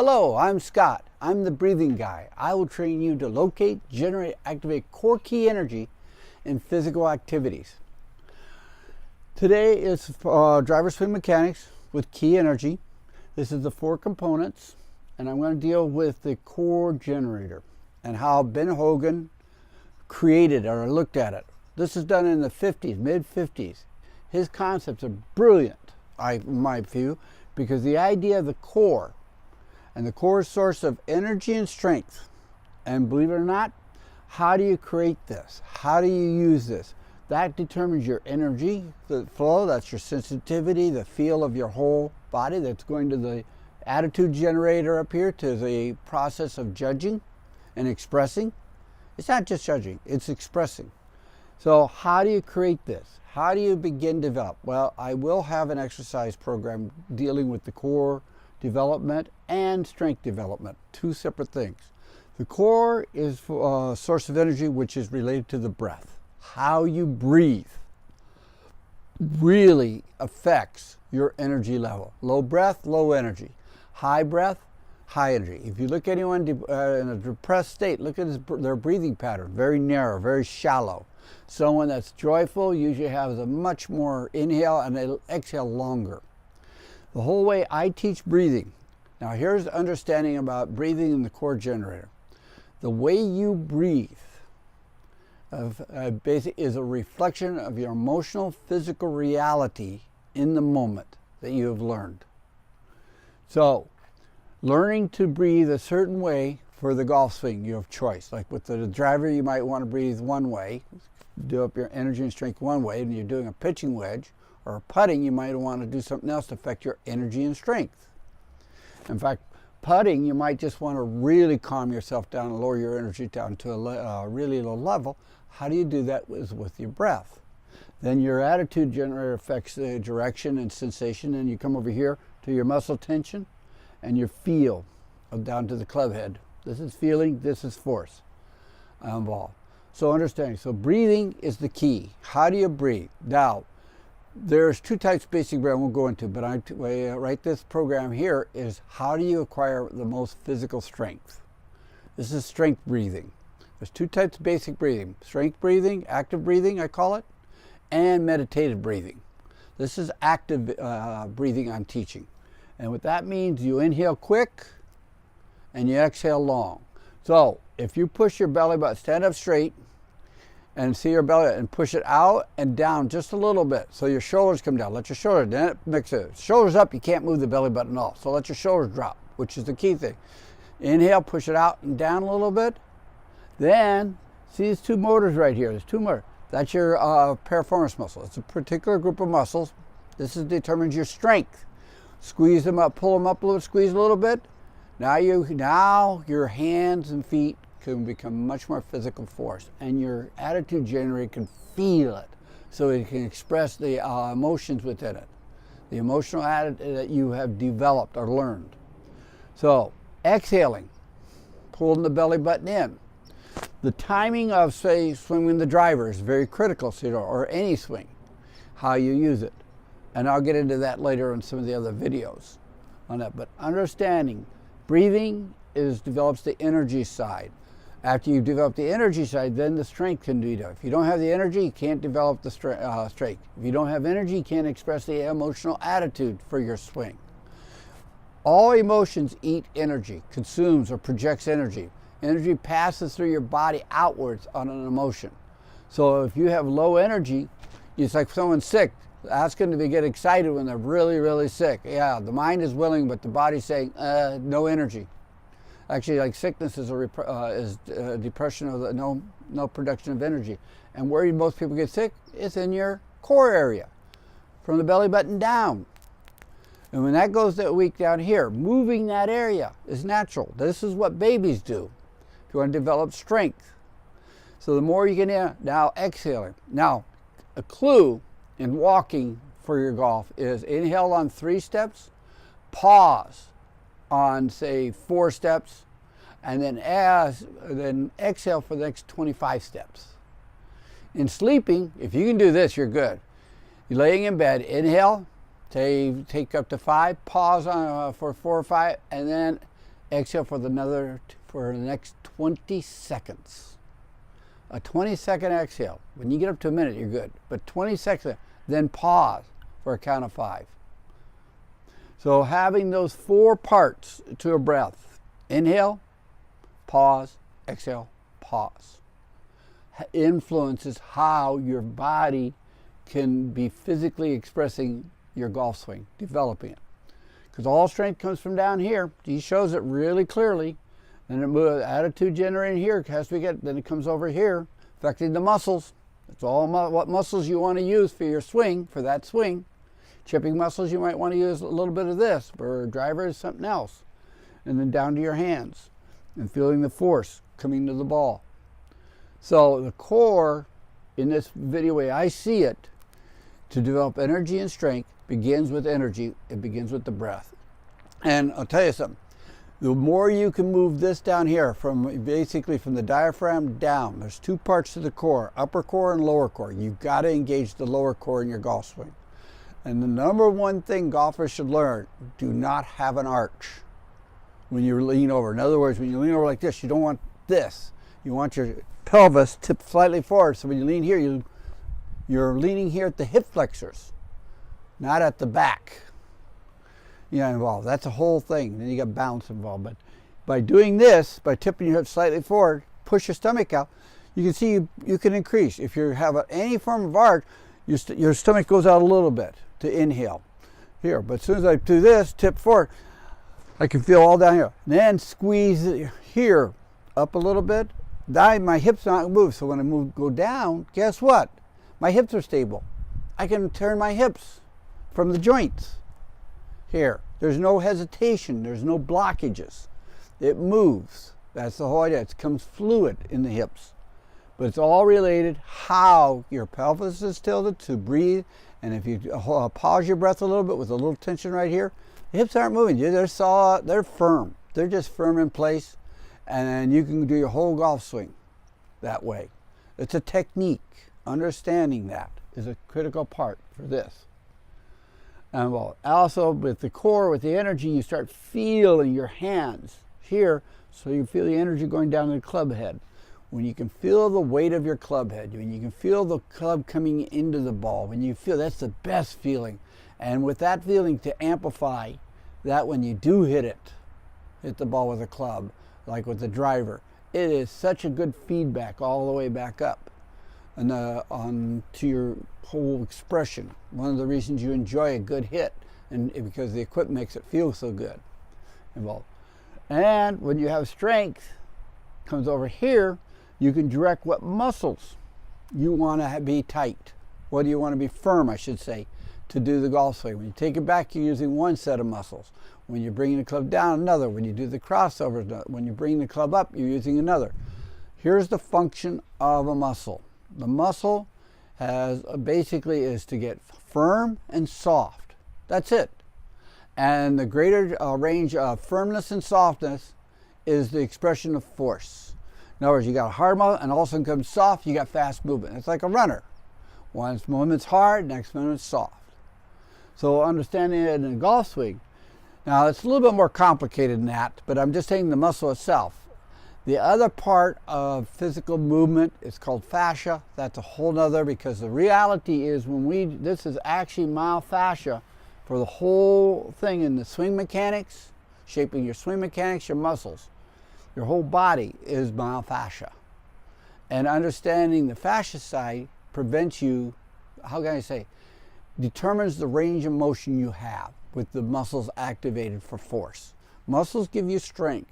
Hello, I'm Scott. I'm the breathing guy. I will train you to locate, generate, activate core key energy in physical activities. Today is driver swing mechanics with key energy. This is the 4 components, and I'm going to deal with the core generator and how Ben Hogan created it or looked at it. This is done in the 50s, mid-50s. His concepts are brilliant, in my view, because the idea of the core, and the core source of energy and strength. And believe it or not, how do you create this? How do you use this? That determines your energy, the flow, that's your sensitivity, the feel of your whole body. That's going to the attitude generator up here, to the process of judging and expressing. It's not just judging, it's expressing. So how do you create this? How do you begin to develop? Well, I will have an exercise program dealing with the core development and strength development, 2 separate things. The core is a source of energy which is related to the breath. How you breathe really affects your energy level. Low breath, low energy. High breath, high energy. If you look at anyone in a depressed state, look at their breathing pattern. Very narrow, very shallow. Someone that's joyful usually has a much more inhale and they'll exhale longer. The whole way I teach breathing. Now here's the understanding about breathing in the core generator. The way you breathe is a reflection of your emotional, physical reality in the moment that you have learned. So, learning to breathe a certain way for the golf swing, you have choice. Like with the driver, you might want to breathe one way, do up your energy and strength one way, and you're doing a pitching wedge, or putting, you might want to do something else to affect your energy and strength. In fact, putting, you might just want to really calm yourself down and lower your energy down to a really low level. How do you do that? With your breath. Then your attitude generator affects the direction and sensation, and you come over here to your muscle tension and your feel down to the club head. This is feeling, this is force involved. So understanding. So breathing is the key. How do you breathe? Now, there's 2 types of basic breathing I won't go into, but I write this program here is how do you acquire the most physical strength? This is strength breathing. There's 2 types of basic breathing. Strength breathing, active breathing I call it, and meditative breathing. This is active breathing I'm teaching. And what that means, you inhale quick and you exhale long. So if you push your belly button, stand up straight, and see your belly and push it out and down just a little bit so your shoulders come down. Let your shoulders, then it mixes. Shoulders up, you can't move the belly button at all. So let your shoulders drop, which is the key thing. Inhale, push it out and down a little bit. Then, see these 2 motors right here. There's 2 motors. That's your piriformis muscle. It's a particular group of muscles. This determines your strength. Squeeze them up, pull them up a little, squeeze a little bit. Now your hands and feet can become much more physical force, and your attitude generator can feel it, so it can express the emotions within it, the emotional attitude that you have developed or learned. So exhaling, pulling the belly button in. The timing of, say, swinging the driver is very critical, or any swing, how you use it, and I'll get into that later in some of the other videos on that. But understanding breathing develops the energy side. After you develop the energy side, then the strength can be done. If you don't have the energy, you can't develop the strength. If you don't have energy, you can't express the emotional attitude for your swing. All emotions eat energy, consumes or projects energy. Energy passes through your body outwards on an emotion. So if you have low energy, it's like someone's sick. Ask them to get excited when they're really, really sick. Yeah, the mind is willing, but the body's saying, no energy. Actually, like sickness is a depression of the no production of energy. And where most people get sick is in your core area, from the belly button down. And when that goes that weak down here, moving that area is natural. This is what babies do if you want to develop strength. So the more you can now exhaling. Now, a clue in walking for your golf is inhale on 3 steps, pause on, say, 4 steps, and then exhale for the next 25 steps. In sleeping, if you can do this, you're good. You're laying in bed, inhale, take up to 5, pause on, for 4 or 5, and then Exhale for the next 20 seconds. A 20-second exhale. When you get up to a minute, you're good. But 20 seconds, then pause for a count of 5. So having those 4 parts to a breath: inhale, pause, exhale, pause, influences how your body can be physically expressing your golf swing, developing it. Because all strength comes from down here. He shows it really clearly. Then it moves, attitude generating here has to get, then it comes over here, affecting the muscles. It's all what muscles you want to use for your swing, for that swing. Chipping muscles, you might want to use a little bit of this. For a driver is something else. And then down to your hands and feeling the force coming to the ball. So the core, in this video way I see it, to develop energy and strength begins with energy. It begins with the breath. And I'll tell you something. The more you can move this down here, basically from the diaphragm down, there's 2 parts to the core, upper core and lower core. You've got to engage the lower core in your golf swing. And the number one thing golfers should learn: do not have an arch when you lean over. In other words, when you lean over like this, you don't want this. You want your pelvis tipped slightly forward. So when you lean here, you're leaning here at the hip flexors, not at the back. Involved. That's a whole thing. Then you got balance involved. But by doing this, by tipping your hips slightly forward, push your stomach out, you can see you can increase. If you have any form of arch, your stomach goes out a little bit to inhale here. But as soon as I do this, tip forward, I can feel all down here. And then squeeze here up a little bit. Now my hips not move. So when I go down, guess what? My hips are stable. I can turn my hips from the joints. Here, there's no hesitation, there's no blockages. It moves. That's the whole idea. It becomes fluid in the hips. But it's all related how your pelvis is tilted to breathe. And if you pause your breath a little bit with a little tension right here, the hips aren't moving. They're firm. They're just firm in place. And you can do your whole golf swing that way. It's a technique. Understanding that is a critical part for this. And also with the core, with the energy, you start feeling your hands here, so you feel the energy going down to the club head. When you can feel the weight of your club head, when you can feel the club coming into the ball, when you feel, that's the best feeling. And with that feeling to amplify that when you do hit the ball with a club, like with the driver, it is such a good feedback all the way back up and on to your whole expression. One of the reasons you enjoy a good hit, and because the equipment makes it feel so good involved. And when you have strength, comes over here, you can direct what muscles you want to be tight. What do you want to be firm, I should say, to do the golf swing. When you take it back, you're using one set of muscles. When you're bringing the club down, another. When you do the crossovers, when you bring the club up, you're using another. Here's the function of a muscle. The muscle has basically is to get firm and soft. That's it. And the greater range of firmness and softness is the expression of force. In other words, you got a hard muscle and all of a sudden comes soft, you got fast movement. It's like a runner. One movement's hard, next movement's soft. So understanding it in a golf swing. Now it's a little bit more complicated than that, but I'm just saying the muscle itself. The other part of physical movement is called fascia. That's a whole nother, because the reality is this is actually myofascia for the whole thing in the swing mechanics, shaping your swing mechanics, your muscles. Your whole body is myofascia. And understanding the fascia side prevents you, how can I say, determines the range of motion you have with the muscles activated for force. Muscles give you strength,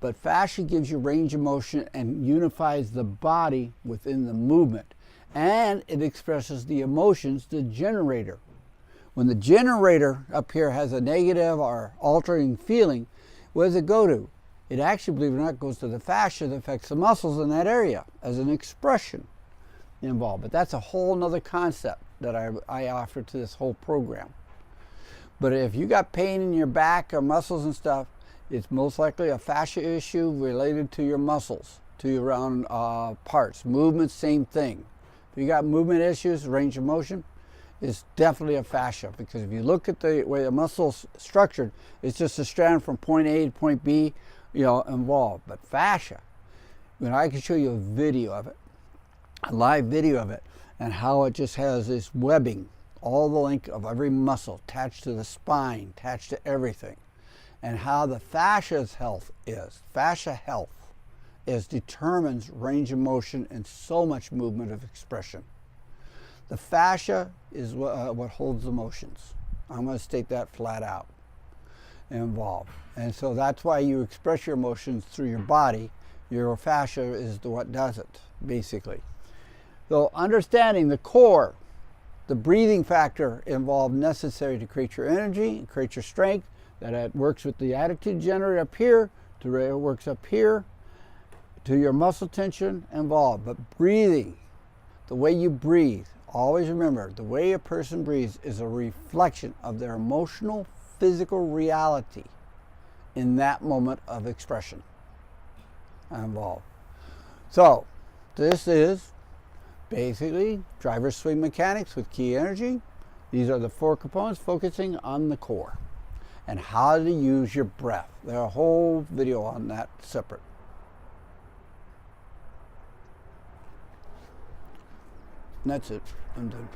but fascia gives you range of motion and unifies the body within the movement. And it expresses the emotions, the generator. When the generator up here has a negative or altering feeling, where does it go to? It actually, believe it or not, goes to the fascia that affects the muscles in that area as an expression involved. But that's a whole nother concept that I offer to this whole program. But if you got pain in your back or muscles and stuff, it's most likely a fascia issue related to your muscles, to your round parts. Movement, same thing. If you got movement issues, range of motion, is definitely a fascia, because if you look at the way the muscle's structured, it's just a strand from point A to point B, involved. But fascia, I can show you a video of it, a live video of it, and how it just has this webbing, all the length of every muscle attached to the spine, attached to everything, and how the fascia's health is. Fascia health determines range of motion and so much movement of expression. The fascia is what holds the motions. I'm going to state that flat out. Involved. And so that's why you express your emotions through your body. Your fascia is what does it, basically. So understanding the core, the breathing factor involved necessary to create your energy and create your strength, that it works with the attitude generator up here, to it works up here, to your muscle tension involved. But breathing, the way you breathe, always remember, the way a person breathes is a reflection of their emotional, physical reality in that moment of expression involved. So, this is basically driver's swing mechanics with key energy. These are the 4 components focusing on the core and how to use your breath. There's a whole video on that separate. And that's it. I'm done.